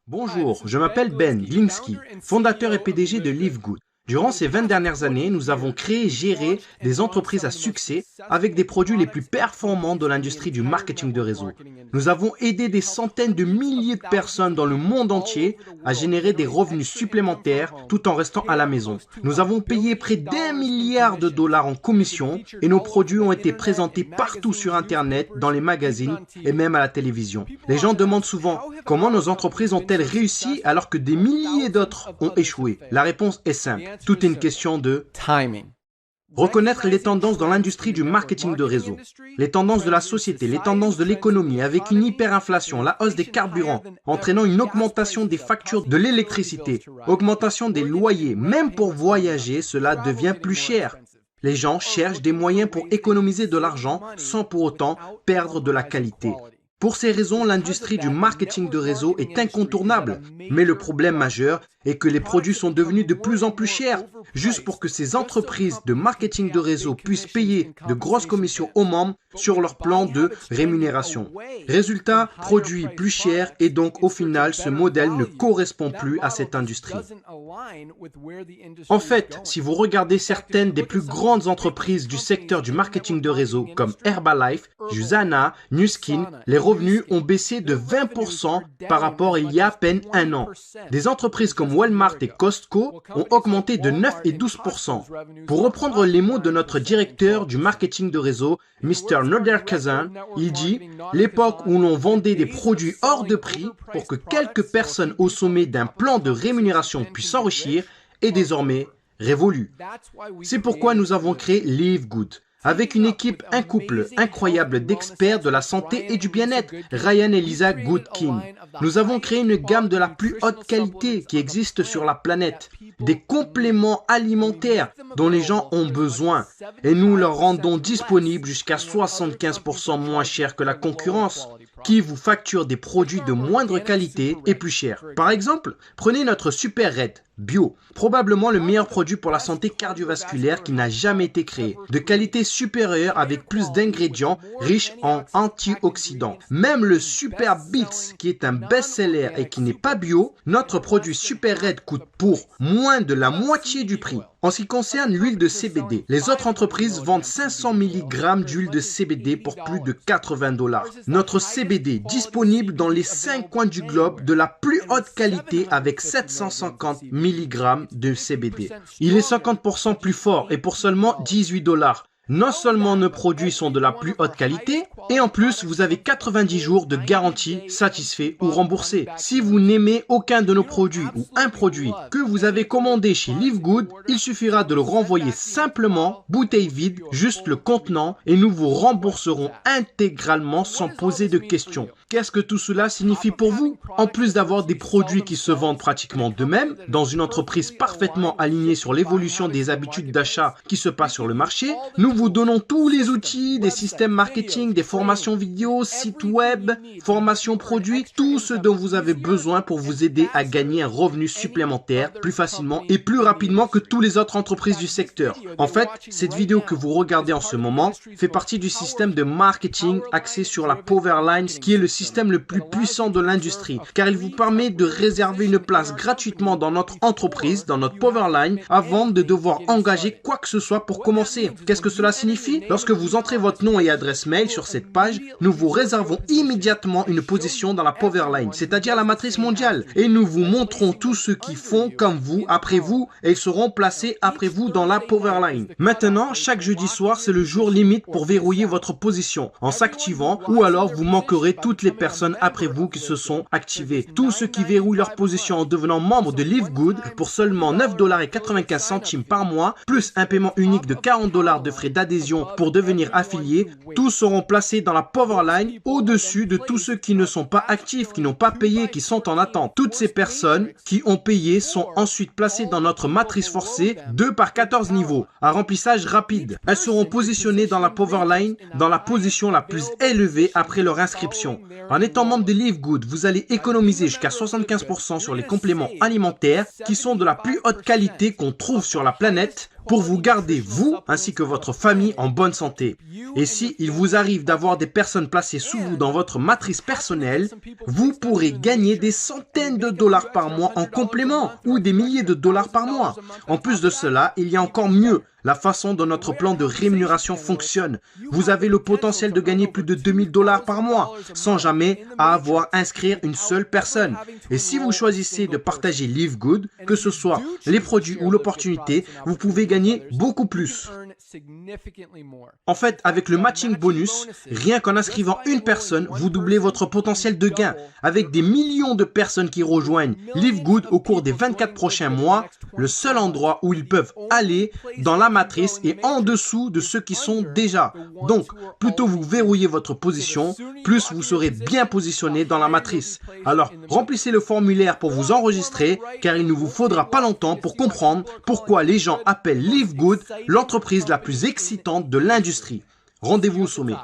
Bonjour, je m'appelle Ben Glinsky, fondateur et PDG de Live Good. Durant ces 20 dernières années, nous avons créé et géré des entreprises à succès avec des produits les plus performants de l'industrie du marketing de réseau. Nous avons aidé des centaines de milliers de personnes dans le monde entier à générer des revenus supplémentaires tout en restant à la maison. Nous avons payé près d'1 milliard de dollars en commission et nos produits ont été présentés partout sur Internet, dans les magazines et même à la télévision. Les gens demandent souvent comment nos entreprises ont-elles réussi alors que des milliers d'autres ont échoué. La réponse est simple. Tout est une question de timing. Reconnaître les tendances dans l'industrie du marketing de réseau, les tendances de la société, les tendances de l'économie avec une hyperinflation, la hausse des carburants, entraînant une augmentation des factures de l'électricité, augmentation des loyers, même pour voyager, cela devient plus cher. Les gens cherchent des moyens pour économiser de l'argent sans pour autant perdre de la qualité. Pour ces raisons, l'industrie du marketing de réseau est incontournable. Mais le problème majeur est que les produits sont devenus de plus en plus chers. Juste pour que ces entreprises de marketing de réseau puissent payer de grosses commissions aux membres sur leur plan de rémunération. Résultat, produits plus chers et donc au final, ce modèle ne correspond plus à cette industrie. En fait, si vous regardez certaines des plus grandes entreprises du secteur du marketing de réseau comme Herbalife, Usana, Nu Skin, les revenus ont baissé de 20% par rapport à il y a à peine un an. Des entreprises comme Walmart et Costco ont augmenté de 9 et 12%. Pour reprendre les mots de notre directeur du marketing de réseau, Mr. Noderkazan, il dit « L'époque où l'on vendait des produits hors de prix pour que quelques personnes au sommet d'un plan de rémunération puissent s'enrichir est désormais révolue. » C'est pourquoi nous avons créé Live Good. Avec une équipe, un couple incroyable d'experts de la santé et du bien-être, Ryan et Lisa Goodkin. Nous avons créé une gamme de la plus haute qualité qui existe sur la planète, des compléments alimentaires dont les gens ont besoin et nous leur rendons disponibles jusqu'à 75% moins cher que la concurrence qui vous facture des produits de moindre qualité et plus chers. Par exemple, prenez notre Super Red Bio, probablement le meilleur produit pour la santé cardiovasculaire qui n'a jamais été créé, de qualité supérieure avec plus d'ingrédients riches en antioxydants. Même le Super Beats, qui est un best-seller et qui n'est pas bio, notre produit Super Red coûte pour moins de la moitié du prix. En ce qui concerne l'huile de CBD, les autres entreprises vendent 500 mg d'huile de CBD pour plus de 80 $. Notre CBD, disponible dans les 5 coins du globe de la plus haute qualité avec 750 mg de CBD. Il est 50% plus fort et pour seulement 18 $. Non seulement nos produits sont de la plus haute qualité, et en plus, vous avez 90 jours de garantie satisfait ou remboursé. Si vous n'aimez aucun de nos produits ou un produit que vous avez commandé chez Live Good, il suffira de le renvoyer simplement, bouteille vide, juste le contenant, et nous vous rembourserons intégralement sans poser de questions. Qu'est-ce que tout cela signifie pour vous? En plus d'avoir des produits qui se vendent pratiquement d'eux-mêmes, dans une entreprise parfaitement alignée sur l'évolution des habitudes d'achat qui se passent sur le marché, nous vous donnons tous les outils, des systèmes marketing, des formations vidéo, sites web, formations produits, tout ce dont vous avez besoin pour vous aider à gagner un revenu supplémentaire plus facilement et plus rapidement que toutes les autres entreprises du secteur. En fait, cette vidéo que vous regardez en ce moment fait partie du système de marketing axé sur la Powerline, qui est le système le plus puissant de l'industrie, car il vous permet de réserver une place gratuitement dans notre entreprise, dans notre Powerline, avant de devoir engager quoi que ce soit pour commencer. Qu'est-ce que cela signifie? Lorsque vous entrez votre nom et adresse mail sur cette page, nous vous réservons immédiatement une position dans la Powerline, c'est-à-dire la matrice mondiale, et nous vous montrons tous ceux qui font comme vous, après vous, et ils seront placés après vous dans la Powerline. Maintenant, chaque jeudi soir, c'est le jour limite pour verrouiller votre position en s'activant, ou alors vous manquerez toutes les personnes après vous qui se sont activées. Tous ceux qui verrouillent leur position en devenant membre de Live Good pour seulement 9,95 $ par mois, plus un paiement unique de 40 $ de frais d'adhésion pour devenir affiliés, tous seront placés dans la Powerline au-dessus de tous ceux qui ne sont pas actifs, qui n'ont pas payé, qui sont en attente. Toutes ces personnes qui ont payé sont ensuite placées dans notre matrice forcée 2 par 14 niveaux, à remplissage rapide. Elles seront positionnées dans la Powerline dans la position la plus élevée après leur inscription. En étant membre de Live Good, vous allez économiser jusqu'à 75% sur les compléments alimentaires qui sont de la plus haute qualité qu'on trouve sur la planète, pour vous garder, vous ainsi que votre famille, en bonne santé. Et si il vous arrive d'avoir des personnes placées sous vous dans votre matrice personnelle, vous pourrez gagner des centaines de dollars par mois en complément ou des milliers de dollars par mois. En plus de cela, il y a encore mieux. La façon dont notre plan de rémunération fonctionne. Vous avez le potentiel de gagner plus de 2000 dollars par mois sans jamais avoir à inscrire une seule personne. Et si vous choisissez de partager Live Good, que ce soit les produits ou l'opportunité, vous pouvez gagner beaucoup plus. En fait, avec le matching bonus, rien qu'en inscrivant une personne, vous doublez votre potentiel de gain. Avec des millions de personnes qui rejoignent Live Good au cours des 24 prochains mois, le seul endroit où ils peuvent aller dans la matrice est en dessous de ceux qui sont déjà. Donc, plus tôt vous verrouillez votre position, plus vous serez bien positionné dans la matrice. Alors, remplissez le formulaire pour vous enregistrer, car il ne vous faudra pas longtemps pour comprendre pourquoi les gens appellent Live Good l'entreprise la plus excitante de l'industrie. Rendez-vous au sommet.